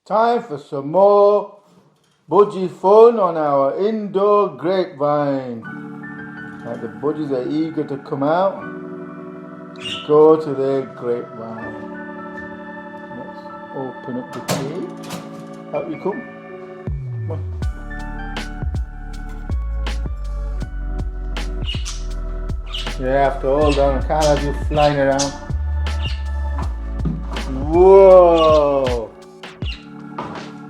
Time for some more budgie fun on our indoor grapevine. Like the budgies are eager to come out and go to their grapevine. Let's open up the cage. Out you come. Come on. Yeah, have to hold on. I can't have you flying around. Whoa!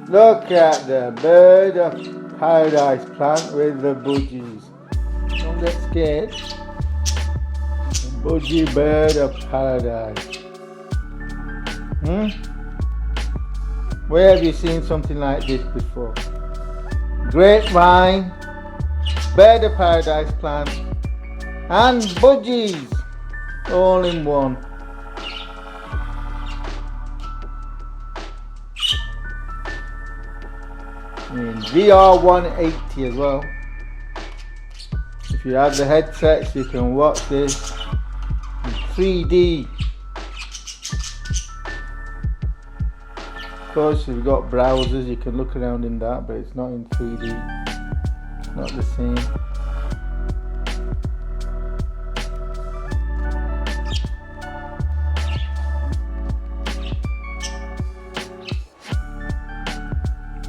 Look at the bird of paradise plant with the budgies. Don't get scared. The budgie bird of paradise. Where have you seen something like this before? Grapevine, bird of paradise plant, and budgies all in one. In VR180 as well. If you have the headsets, you can watch this in 3D. Of course, if you've got browsers, you can look around in that, but it's not in 3D. It's not the same.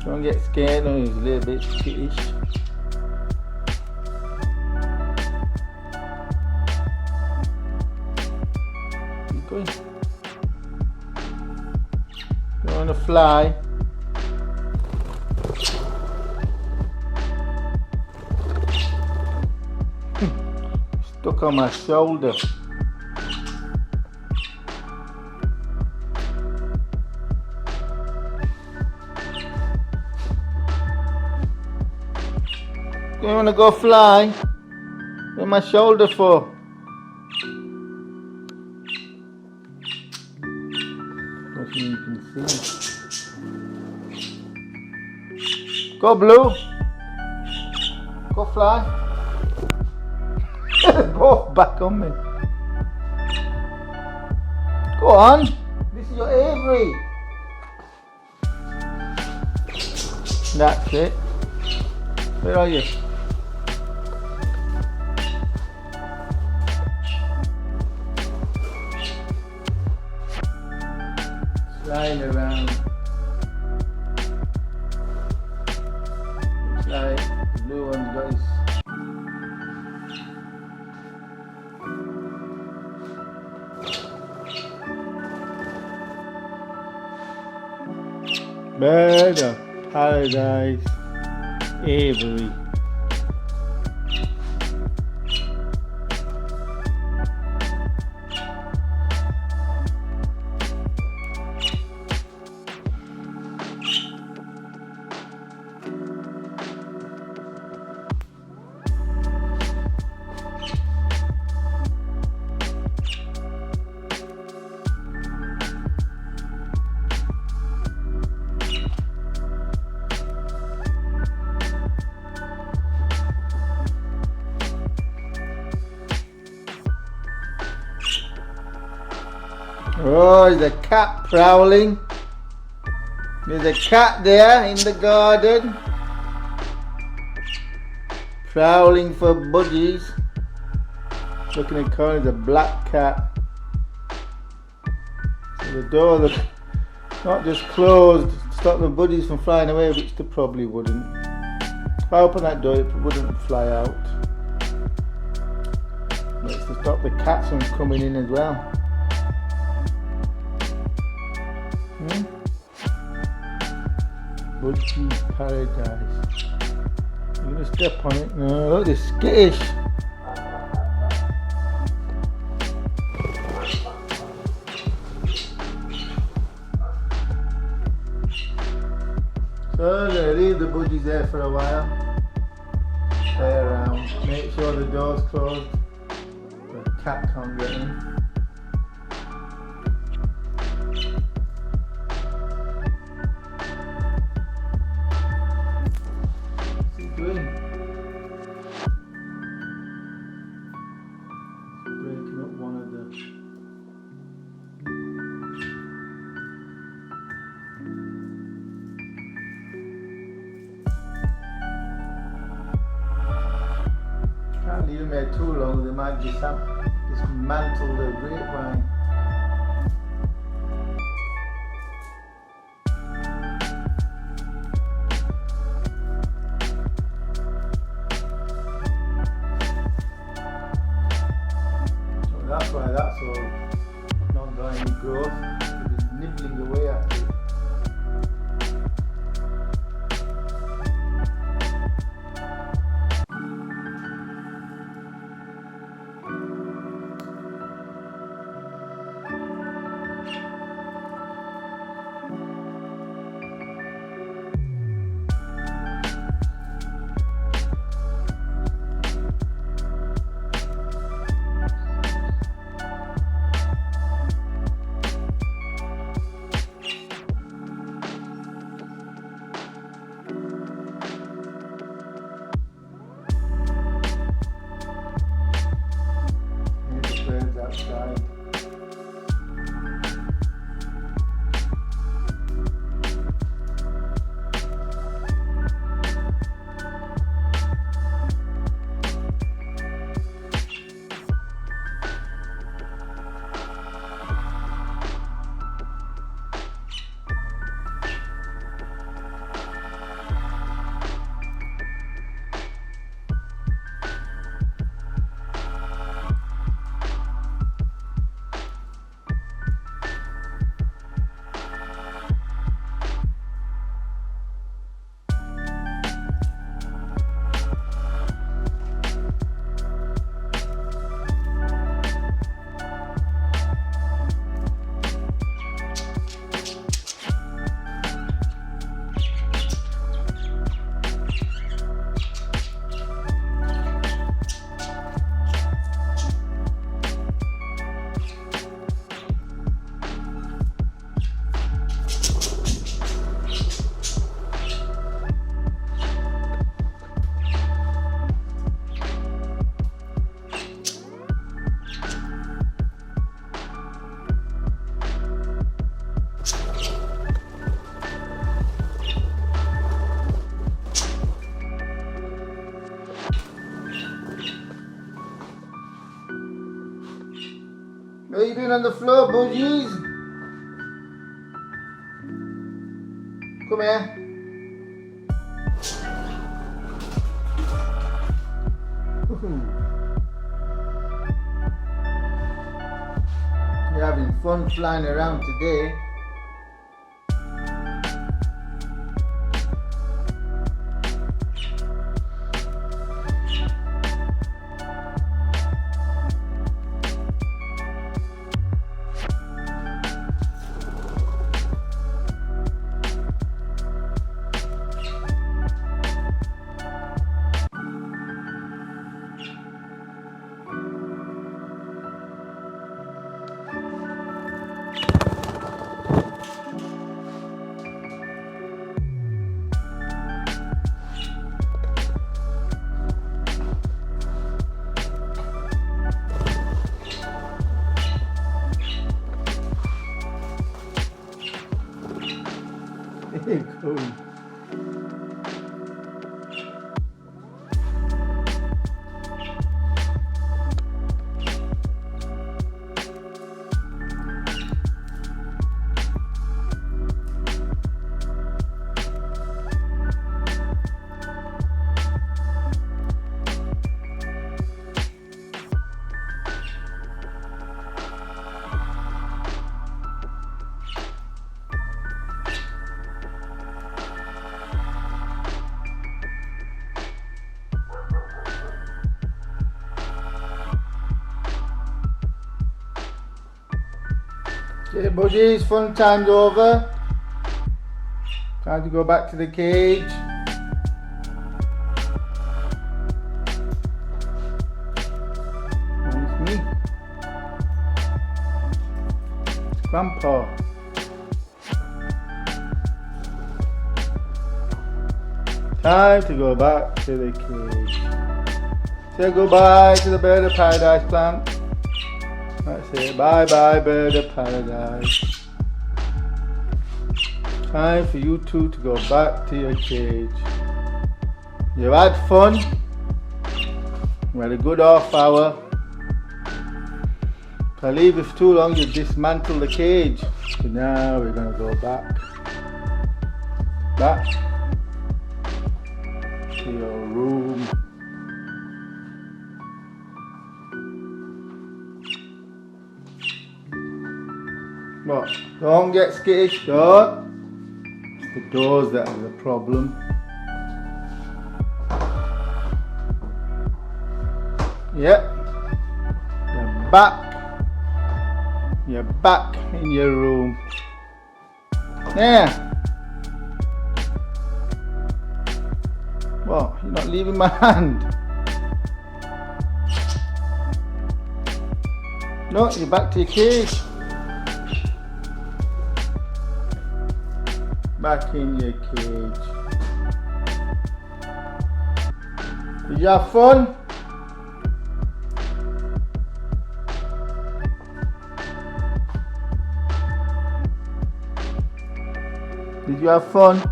Don't get scared, no, he's a little bit skittish. Keep going. Don't want to fly. Stuck on my shoulder. You want to go fly? Where's my shoulder for? Nothing you can see. Go Blue. Go fly. Both back on me. Go on. This is your aviary. That's it. Where are you? Flying around. Looks like the blue one's got his bird of paradise aviary. Oh, there's a cat prowling. There's a cat there in the garden. Prowling for budgies. Looking at the corner, there's a black cat. So the door is not just closed to stop the budgies from flying away, which they probably wouldn't. If I open that door, it wouldn't fly out. But it's to stop the cats from coming in as well. Budgie paradise. You're gonna step on it? No, look, they're skittish. So I'm gonna leave the budgies there for a while. Stay around. Make sure the door's closed. The cat can't get in. Breaking up one of the leave them there too long, they might dismantle the grapevine. So that's why that's all not got any growth. It's nibbling away at it. Outside. What are you doing on the floor, Budgies? Come here. You're having fun flying around today. Cool. Okay, Budgies, fun time's over. Time to go back to the cage. And it's me. It's Grandpa. Time to go back to the cage. Say goodbye to the bird of paradise plant. That's it. Bye bye, bird of paradise. Time for you two to go back to your cage. You had fun? We had a good half hour. If I leave it for too long, you dismantle the cage. So now we're going to go back to your room. But don't get skittish, don't. It's the doors that are the problem. Yep. You're back in your room. Yeah. Well, you're not leaving my hand. No, you're back to your cage. Back in your cage. Did you have fun? Did you have fun?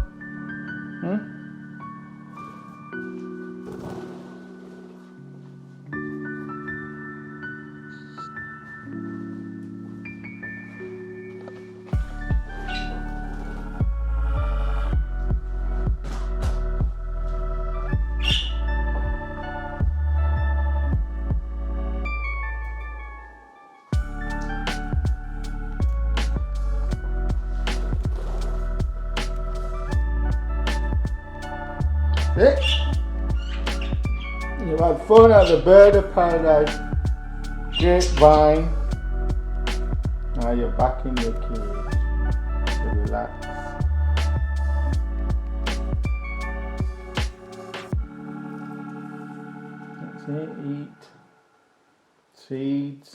You've had fun at the Bird of Paradise grapevine. Now you're back in your cage to relax. That's it, eat seeds.